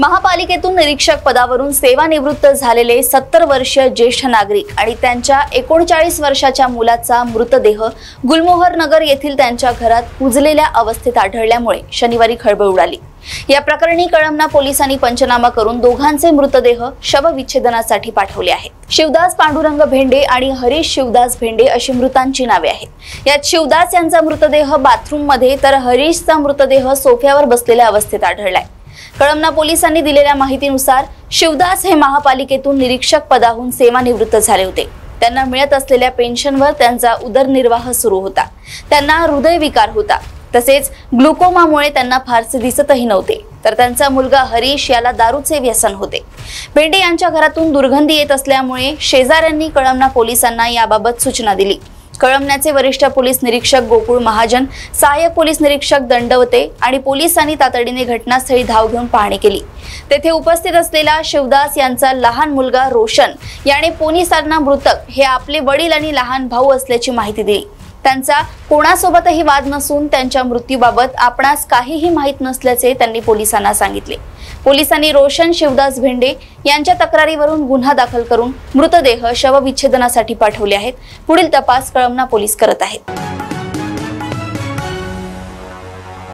महापालिकेतून निरीक्षक पदावरून सेवानिवृत्त झालेले 70 वर्षीय ज्येष्ठ नागरिक आणि त्यांच्या 39 वर्षाच्या मुलाचा मृतदेह गुलमोहर नगर येथील त्यांच्या घरात कुजलेल्या अवस्थेत आढळल्यामुळे शनिवारी खळबळ उडाली। या प्रकरणी कळमना पोलिसांनी पंचनामा करून दोघांचे मृतदेह शवविच्छेदनासाठी पाठवले आहेत। शिवदास पांडुरंग भेंडे आणि हरीश शिवदास भेंडे अशी मृतांची नावे आहेत। यात शिवदास यांचा मृतदेह बाथरूम मध्ये तर हरीशचा मृतदेह सोफ्यावर बसलेल्या अवस्थेत आढळलाय। कळमना पोलिसांनी दिलेल्या माहितीनुसार शिवदास हे महापालिकेतून निरीक्षक पदाहून सेवानिवृत्त झाले होते। त्यांना मिळत असलेल्या पेन्शनवर त्यांचा उदरनिर्वाह सुरू होता। त्यांना हृदयविकार होता, तसेच ग्लुकोमामुळे त्यांना फारसे दिसतही नव्हते। तर त्यांचा मुलगा हरीश याला दारूचे व्यसन होते। भेंडे यांच्या घरातून दुर्गंधी येत असल्यामुळे शेजाऱ्यांनी कळमना पोलिसांना याबाबत सूचना दिली। कळमन्याचे वरिष्ठ पोलीस निरीक्षक गोकुळ महाजन, सहाय्यक पोलीस निरीक्षक दंडवते आणि पोलिसांनी तातडीने घटनास्थळी धाव घेऊन पाहणी केली। तेथे उपस्थित असलेला शिवदास यांचा लहान मुलगा रोशन याने पोलिसांना मृतक हे आपले वडील आणि लहान भाऊ असल्याची माहिती दिली। त्यांचा कोणासोबतही वाद नसून त्यांच्या मृत्यूबाबत आपणास काहीही माहित नसल्याचे त्यांनी पोलिसांना सांगितले। पोलिसांनी रोशन शिवदास भेंडे यांच्या तक्रारीवरून गुन्हा दाखल करून मृतदेह शवविच्छेदनासाठी पाठवले आहेत। पुढील तपास कळमना पोलीस करत आहेत।